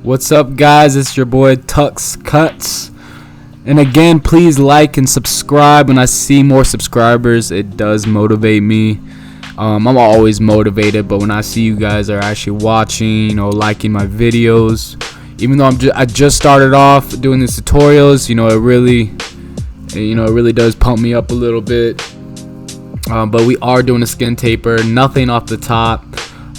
What's up, guys? It's your boy Tuckscutzz, and again, please like and subscribe. When I see more subscribers, it does motivate me. I'm always motivated, but when I see you guys are actually watching, liking my videos, even though I just started off doing these tutorials, it really does pump me up a little bit. But we are doing a skin taper, nothing off the top.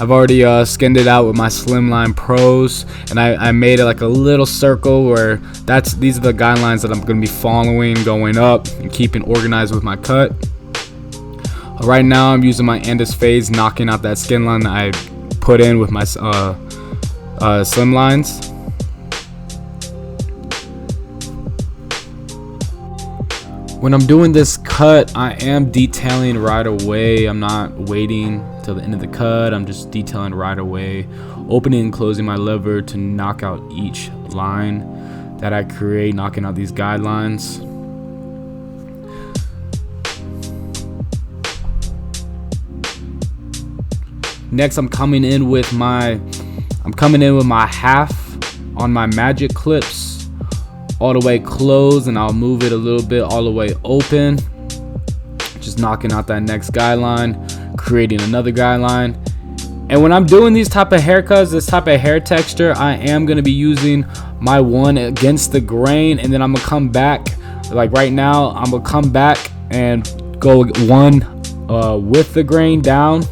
I've already skinned it out with my Slimline Pros, and I made it like a little circle where these are the guidelines that I'm going to be following, going up and keeping organized with my cut. Right now I'm using my Andis Phase, knocking out that skin line that I put in with my Slimlines. When I'm doing this cut, I am detailing right away. I'm not waiting till the end of the cut. I'm just detailing right away, opening and closing my lever to knock out each line that I create, knocking out these guidelines. Next, I'm coming in with my half on my magic clips, all the way closed, and I'll move it a little bit all the way open, just knocking out that next guideline, creating another guideline. And when I'm doing these type of haircuts, this type of hair texture, I am going to be using my one against the grain, and then I'm gonna come back, like right now I'm gonna come back and go one with the grain down.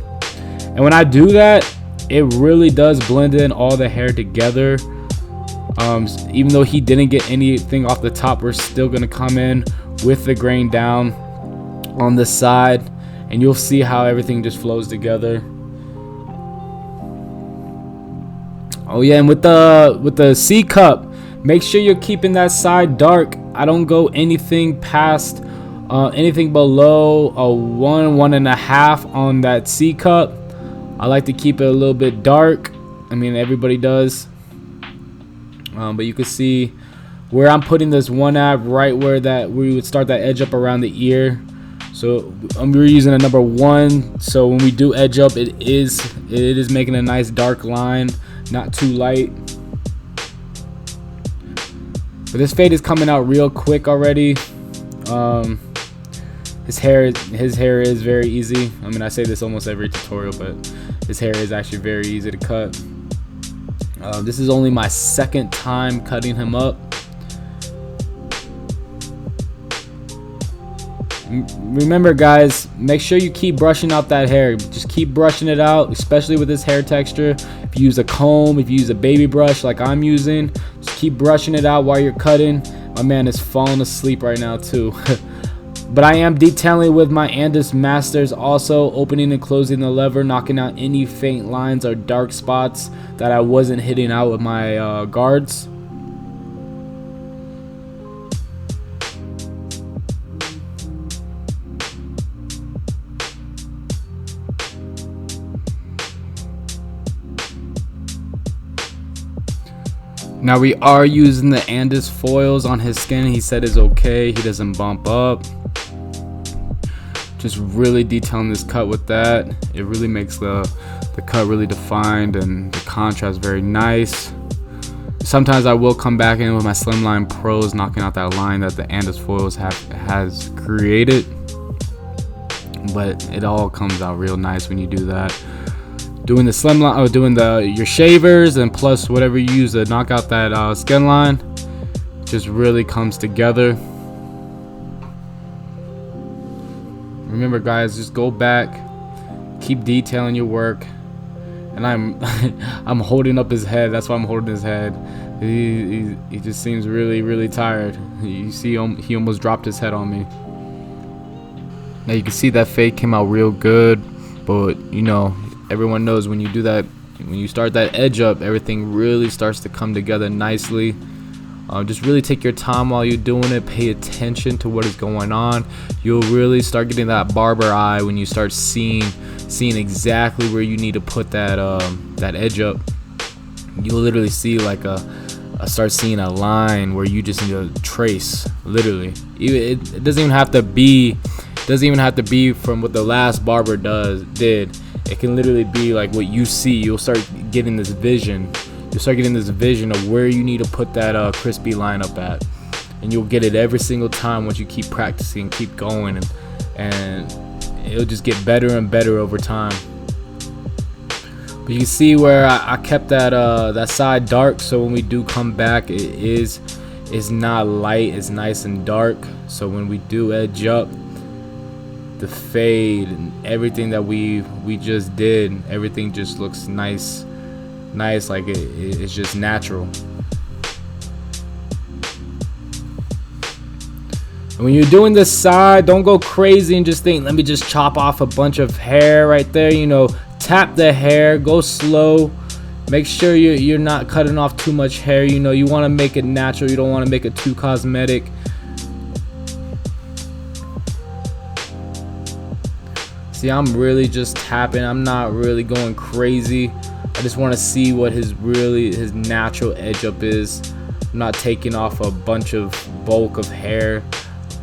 And when I do that, it really does blend in all the hair together. Even though he didn't get anything off the top, we're still gonna come in with the grain down on the side, and you'll see how everything just flows together. Oh yeah, and with the C cup, make sure you're keeping that side dark. I don't go anything past anything below a 1.5 on that C cup. I like to keep it a little bit dark. I mean, everybody does. But you can see where I'm putting this one at, right where we would start that edge up around the ear. So we're using a number 1. So when we do edge up, it is making a nice dark line, not too light. But this fade is coming out real quick already. His hair is very easy. I mean, I say this almost every tutorial, but his hair is actually very easy to cut. This is only my second time cutting him up. Remember, guys, make sure you keep brushing out that hair. Just keep brushing it out, especially with this hair texture. If you use a comb, if you use a baby brush like I'm using, just keep brushing it out while you're cutting. My man is falling asleep right now too. But I am detailing with my Andis Masters, also opening and closing the lever, knocking out any faint lines or dark spots that I wasn't hitting out with my guards. Now we are using the Andis foils on his skin. He said is okay. He doesn't bump up. Just really detailing this cut with that. It really makes the cut really defined, and the contrast very nice. Sometimes I will come back in with my Slimline Pros, knocking out that line that the Andis foils has created. But it all comes out real nice when you do that. Doing the Slimline, or doing your shavers, and plus whatever you use to knock out that skin line, just really comes together. Remember, guys, just go back, keep detailing your work. And I'm holding up his head. That's why I'm holding his head. He just seems really tired. You see he almost dropped his head on me. Now you can see that fade came out real good, but everyone knows when you do that, when you start that edge up, everything really starts to come together nicely. Just really take your time while you're doing it. Pay attention to what is going on. You'll really start getting that barber eye when you start seeing exactly where you need to put that edge up. You'll literally see like start seeing a line where you just need to trace. Literally, it doesn't even have to be from what the last barber did. It can literally be like what you see. You'll start getting this vision you'll start getting this vision of where you need to put that crispy lineup at, and you'll get it every single time once you keep practicing, keep going, and it'll just get better and better over time. But you can see where I kept that side dark, so when we do come back, it's not light, it's nice and dark. So when we do edge up, the fade and everything that we just did, everything just looks nice, like it's just natural. And when you're doing this side, don't go crazy and just think, let me just chop off a bunch of hair right there. You know, tap the hair, go slow. Make sure you're not cutting off too much hair. You know, you want to make it natural. You don't want to make it too cosmetic. See, I'm really just tapping. I'm not really going crazy. I just want to see what his natural edge up is. I'm not taking off a bunch of bulk of hair.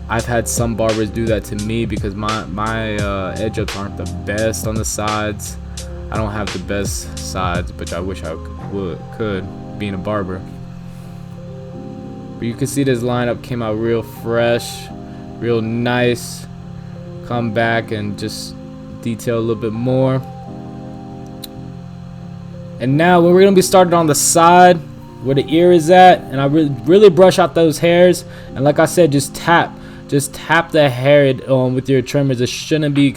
I've had some barbers do that to me because my edge ups aren't the best on the sides. I don't have the best sides, but I wish I could being a barber. But you can see this lineup came out real fresh, real nice. Come back and just detail a little bit more. And now we're going to be started on the side where the ear is at, and I really brush out those hairs. And like I said, just tap the hair with your trimmers. It shouldn't be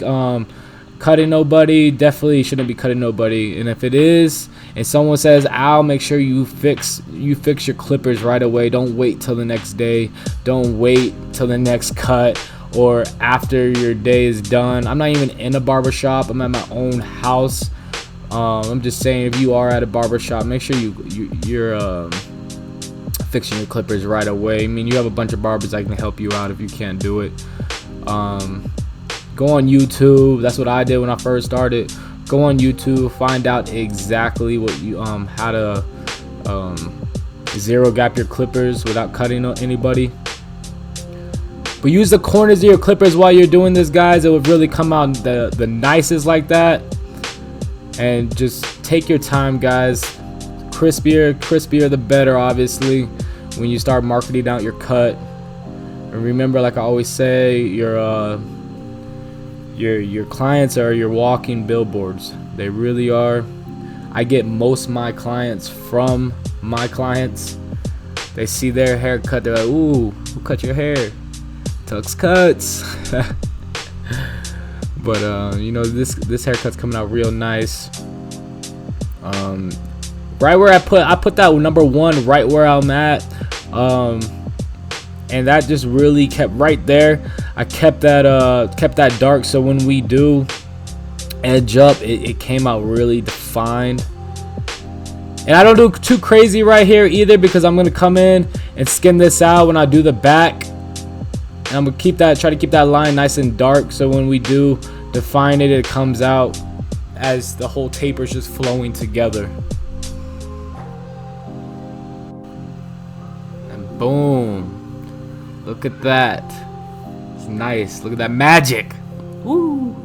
cutting nobody. Definitely shouldn't be cutting nobody. And if it is, and someone says ow, make sure you fix your clippers right away. Don't wait till the next day. Don't wait till the next cut or after your day is done. I'm not even in a barber shop. I'm at my own house. I'm just saying, if you are at a barber shop, make sure you're fixing your clippers right away. I mean, you have a bunch of barbers that can help you out if you can't do it. Go on YouTube. That's what I did when I first started. Go on YouTube, find out exactly what you how to zero gap your clippers without cutting anybody. But use the corners of your clippers while you're doing this, guys. It would really come out the nicest like that. And just take your time, guys. Crispier the better, obviously, when you start marketing out your cut. And remember, like I always say, your clients are your walking billboards. They really are. I get most of my clients from my clients. They see their haircut, they're like, ooh, who cut your hair? Tuckscutzz. But you know, this haircut's coming out real nice. Right where I put that number 1 right where I'm at, and that just really kept right there. I kept that dark, so when we do edge up, it came out really defined. And I don't do too crazy right here either, because I'm gonna come in and skin this out when I do the back. And I'm gonna try to keep that line nice and dark, so when we do define it, it comes out as the whole taper is just flowing together. And boom, look at that. It's nice. Look at that magic. Woo.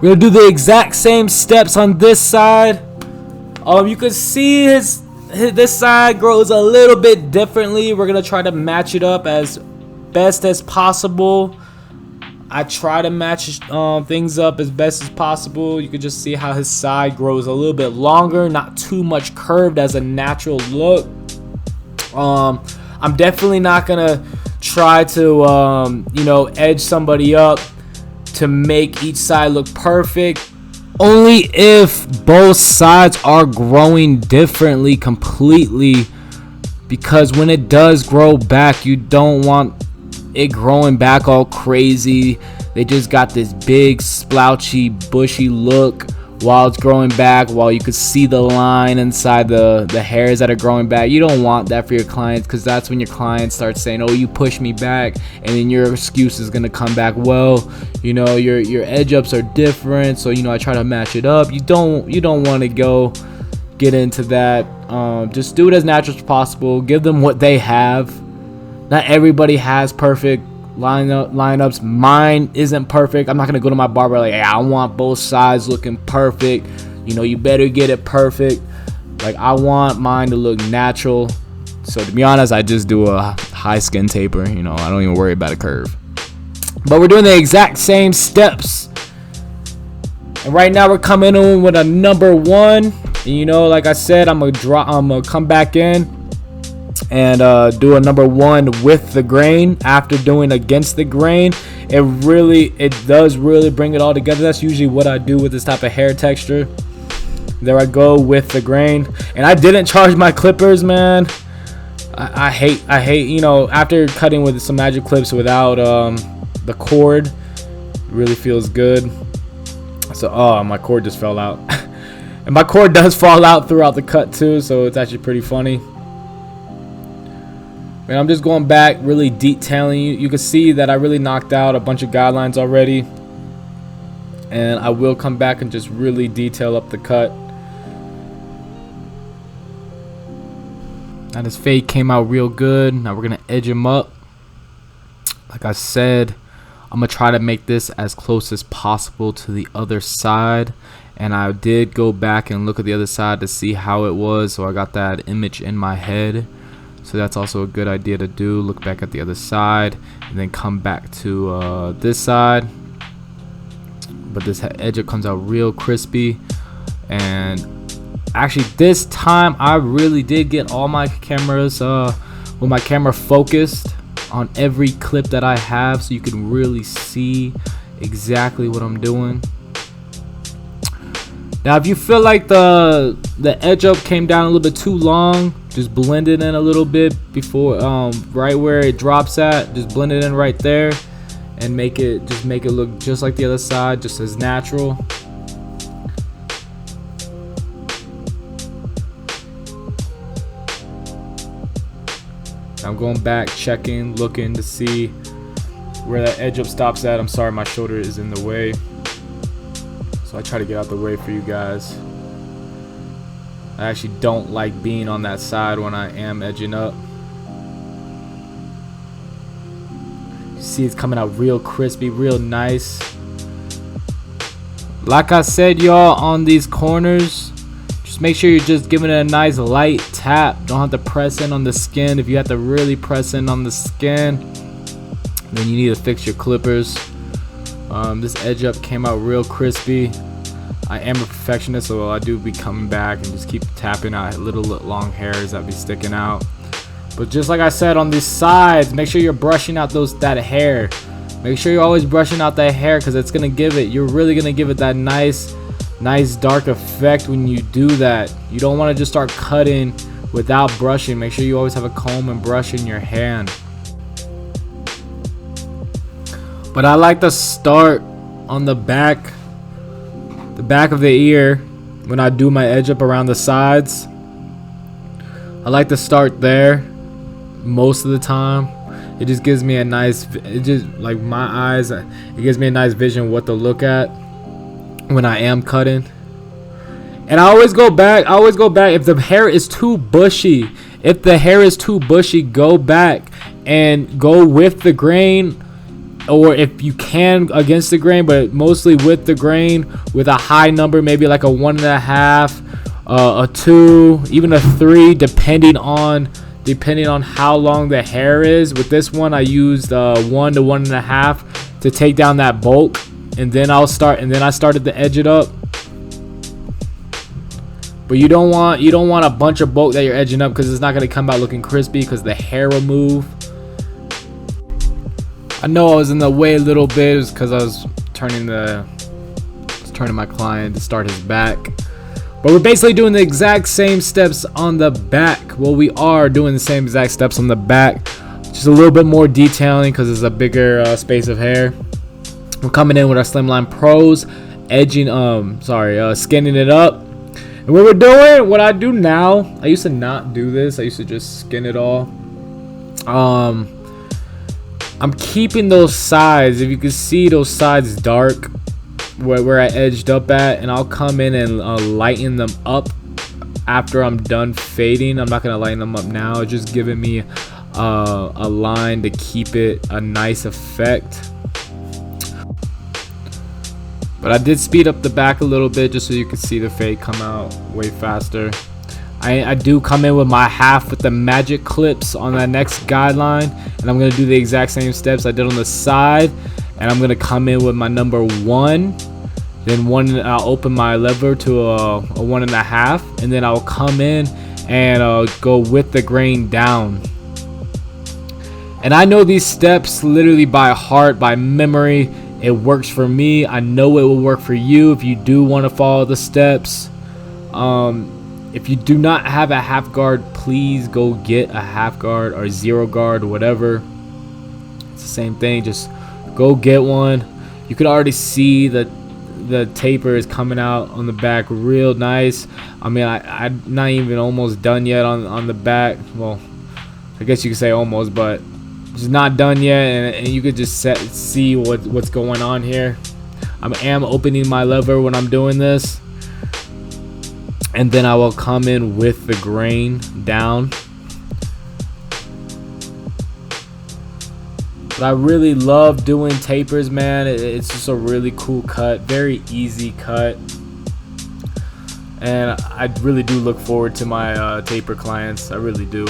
We're gonna do the exact same steps on this side. You can see this side grows a little bit differently. We're gonna try to match it up as best as possible. I try to match things up as best as possible. You can just see how his side grows a little bit longer, not too much curved as a natural look. I'm definitely not gonna try to you know, edge somebody up to make each side look perfect. Only if both sides are growing differently completely, because when it does grow back, you don't want it growing back all crazy. They just got this big splouchy bushy look while it's growing back, while you could see the line inside the hairs that are growing back. You don't want that for your clients, because that's when your clients start saying, oh, you push me back, and then your excuse is gonna come back, well, you know, your edge ups are different, so you know, I try to match it up. You don't want to get into that. Just do it as natural as possible. Give them what they have. Not everybody has perfect lineups. Mine isn't perfect. I'm not gonna go to my barber like, hey, I want both sides looking perfect. You know, you better get it perfect. Like, I want mine to look natural. So to be honest, I just do a high skin taper. You know, I don't even worry about a curve. But we're doing the exact same steps. And right now we're coming in with a number 1. And you know, like I said, I'm gonna come back in and do a number 1 with the grain after doing against the grain. It does really bring it all together. That's usually what I do with this type of hair texture. There I go with the grain. And I didn't charge my clippers, man. I hate, you know, after cutting with some magic clips without the cord, it really feels good. So, oh, my cord just fell out. And my cord does fall out throughout the cut too, so it's actually pretty funny. And I'm just going back, really detailing. You can see that I really knocked out a bunch of guidelines already. And I will come back and just really detail up the cut. Now this fade came out real good. Now we're gonna edge him up. Like I said, I'm gonna try to make this as close as possible to the other side. And I did go back and look at the other side to see how it was, so I got that image in my head. So that's also a good idea to do. Look back at the other side and then come back to this side. But this edge comes out real crispy. And actually this time I really did get all my cameras with my camera focused on every clip that I have, so you can really see exactly what I'm doing. Now if you feel like the edge up came down a little bit too long, just blend it in a little bit before right where it drops at. Just blend it in right there and make it look just like the other side, just as natural. I'm going back, checking, looking to see where that edge up stops at. I'm sorry, my shoulder is in the way, so I try to get out the way for you guys. I actually don't like being on that side when I am edging up. You see it's coming out real crispy, real nice. Like I said, y'all, on these corners, just make sure you're just giving it a nice light tap. Don't have to press in on the skin. If you have to really press in on the skin, then you need to fix your clippers. This edge up came out real crispy. I am a perfectionist, so I do be coming back and just keep tapping out little long hairs that be sticking out. But just like I said, on these sides, make sure you're brushing out that hair. Make sure you're always brushing out that hair, because it's gonna give it, you're really gonna give it that nice dark effect when you do that. You don't want to just start cutting without brushing. Make sure you always have a comb and brush in your hand. But I like to start on the back of the ear when I do my edge up around the sides. I like to start there most of the time. It just gives me a nice, it just, like, my eyes, it gives me a nice vision what to look at when I am cutting. And I always go back if the hair is too bushy. Go back and go with the grain, or if you can against the grain, but mostly with the grain, with a high number, maybe like a 1.5, a 2, even a 3, depending on how long the hair is. With this one, I used 1 to 1.5 to take down that bulk, and then I started to edge it up. But you don't want a bunch of bulk that you're edging up, because it's not going to come out looking crispy, because the hair will move. I know I was in the way a little bit. It was because I was turning my client to start his back. But we're basically doing the exact same steps on the back. Well, we are doing the same exact steps on the back, just a little bit more detailing because it's a bigger space of hair. We're coming in with our Slimline Pros, skinning it up. And what we're doing, what I do now, I used to not do this. I used to just skin it all. I'm keeping those sides. If you can see those sides dark, where I edged up at, and I'll come in and lighten them up after I'm done fading. I'm not gonna lighten them up now. It's just giving me a line to keep it a nice effect. But I did speed up the back a little bit just so you could see the fade come out way faster. I do come in with my half with the magic clips on that next guideline, and I'm gonna do the exact same steps I did on the side, and I'm gonna come in with my number 1, then I'll open my lever to a 1.5, and then I'll come in and go with the grain down. And I know these steps literally by heart, by memory. It works for me. I know it will work for you if you do want to follow the steps. If you do not have a half guard, please go get a half guard or 0 guard or whatever. It's the same thing. Just go get one. You can already see that the taper is coming out on the back real nice. I mean, I'm not even almost done yet on the back. Well, I guess you could say almost, but it's not done yet, and you could just see what's going on here. I am opening my lever when I'm doing this, and then I will come in with the grain down. But I really love doing tapers, man. It's just a really cool cut, very easy cut, and I really do look forward to my taper clients. I really do.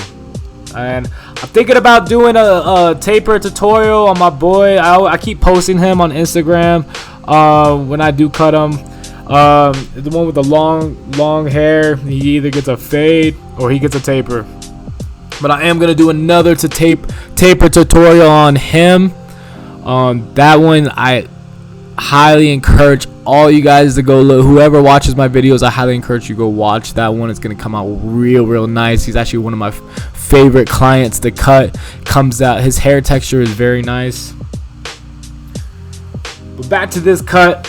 And I'm thinking about doing a taper tutorial on my boy. I keep posting him on Instagram when I do cut him. The one with the long hair, he either gets a fade or he gets a taper. But I am gonna do another taper tutorial on him. That one I highly encourage all you guys to go look. Whoever watches my videos, I highly encourage you to go watch that one. It's gonna come out real nice. He's actually one of my favorite clients to cut. Comes out, his hair texture is very nice. But back to this cut.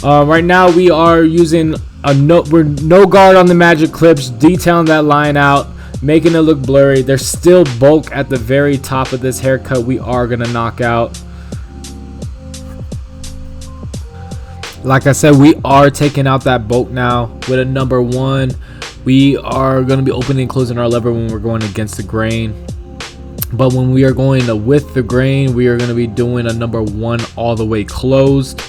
Right now we are using we're no guard on the magic clips, detailing that line out, making it look blurry. There's still bulk at the very top of this haircut we are gonna knock out. Like I said, we are taking out that bulk now with a number 1. We are going to be opening and closing our lever when we're going against the grain. But when we are going with the grain, we are going to be doing a number 1 all the way closed.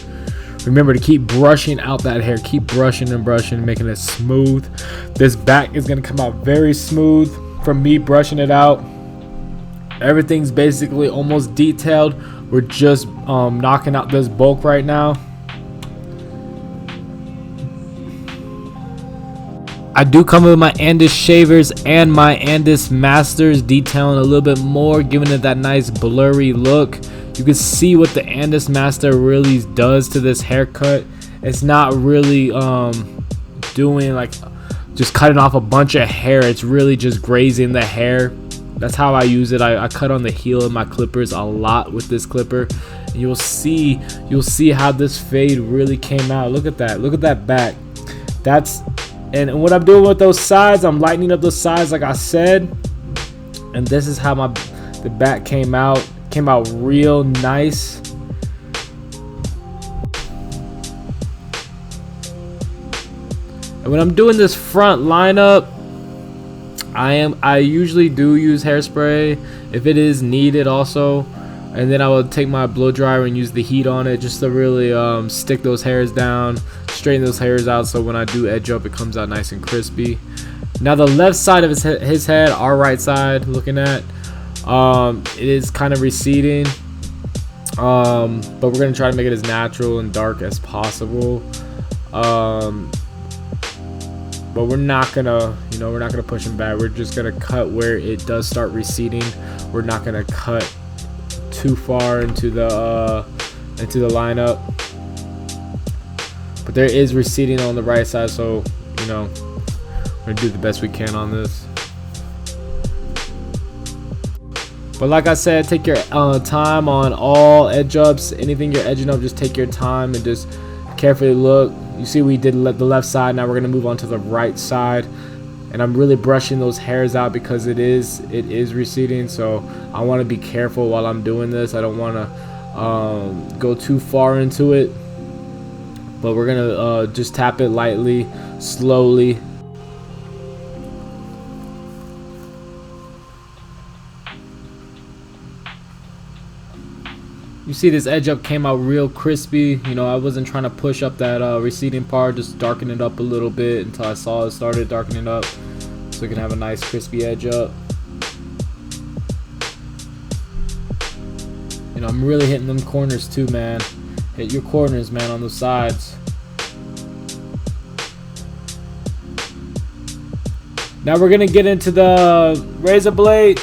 Remember to keep brushing out that hair. Keep brushing and brushing, making it smooth. This back is going to come out very smooth from me brushing it out. Everything's basically almost detailed. We're just knocking out this bulk right now. I do come with my Andis shavers and my Andis masters, detailing a little bit more, giving it that nice blurry look. You can see what the Andis master really does to this haircut. It's not really doing like just cutting off a bunch of hair. It's really just grazing the hair. That's how I use it. I cut on the heel of my clippers a lot with this clipper. And you'll see how this fade really came out. Look at that. Look at that back. And what I'm doing with those sides, I'm lightening up those sides like I said. And this is how the back came out. Came out real nice. And when I'm doing this front lineup, I usually do use hairspray if it is needed also. And then I will take my blow dryer and use the heat on it just to really stick those hairs down, straighten those hairs out, so when I do edge up it comes out nice and crispy. Now the left side of his head, our right side looking at, it is kind of receding, but we're gonna try to make it as natural and dark as possible. But we're not gonna push him back. We're just gonna cut where it does start receding. We're not gonna cut too far into the lineup, but there is receding on the right side, so we're gonna do the best we can on this. But like I said, take your time on all edge ups. Anything you're edging up, just take your time and just carefully look. You see we did the left side. Now we're gonna move on to the right side, and I'm really brushing those hairs out because it is receding, so I want to be careful while I'm doing this. I don't want to go too far into it, but we're gonna just tap it lightly, slowly. You see this edge up came out real crispy. I wasn't trying to push up that receding part, just darken it up a little bit until I saw it started darkening up. so we can have a nice crispy edge up. You know, I'm really hitting them corners too, man. Hit your corners, man, on the sides. Now we're gonna get into the razor blade.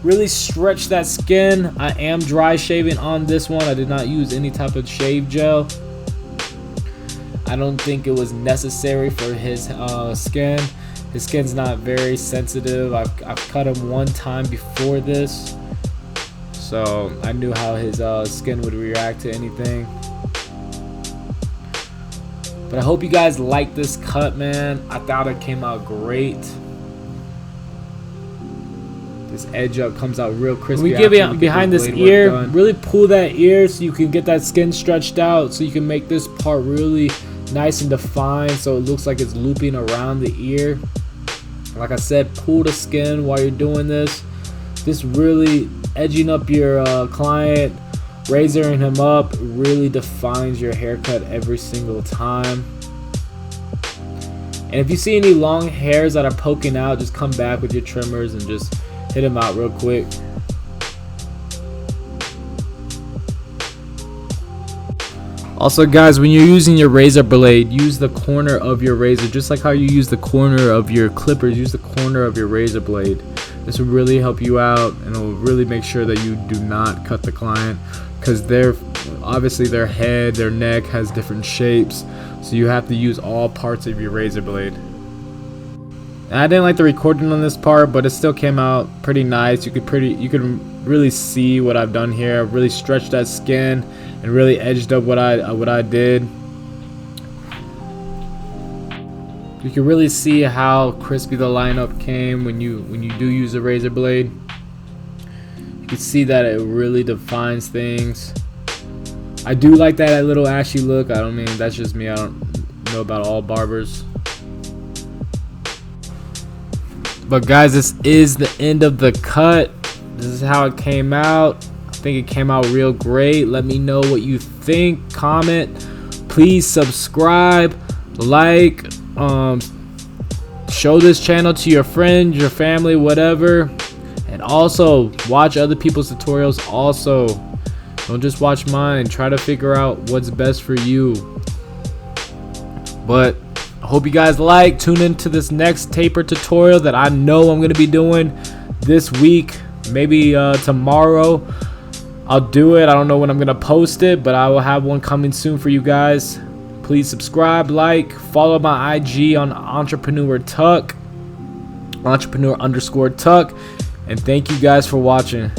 Really stretch that skin. I am dry shaving on this one. I did not use any type of shave gel. I don't think it was necessary for his skin. His skin's not very sensitive. I've cut him one time before this, so I knew how his skin would react to anything. But I hope you guys like this cut, man. I thought it came out great. This edge up comes out real crispy. We give it behind this ear. Really pull that ear so you can get that skin stretched out, so you can make this part really nice and defined, so it looks like it's looping around the ear. Like I said, pull the skin while you're doing this. This really edging up your client, razoring him up, really defines your haircut every single time. And if you see any long hairs that are poking out, just come back with your trimmers and just hit them out real quick. Also, guys, when you're using your razor blade, use the corner of your razor, just like how you use the corner of your clippers. Use the corner of your razor blade. This will really help you out, and it will really make sure that you do not cut the client, because obviously their head, their neck has different shapes, so you have to use all parts of your razor blade. And I didn't like the recording on this part, but it still came out pretty nice. You could really see what I've done here. I've really stretched that skin and really edged up what I did. You can really see how crispy the lineup came when you do use a razor blade. You can see that it really defines things. I do like that little ashy look. I don't mean, that's just me. I don't know about all barbers. But guys, this is the end of the cut. This is how it came out. I think it came out real great. Let me know what you think. Comment. Please subscribe, like, show this channel to your friends, your family, whatever. And also watch other people's tutorials. Also, don't just watch mine. Try to figure out what's best for you. But I hope you guys tune into this next taper tutorial that I know I'm going to be doing this week. Maybe tomorrow I'll do it. I don't know when I'm going to post it, but I will have one coming soon for you guys. Please subscribe, like, follow my IG on Entrepreneur_Tuck. And thank you guys for watching.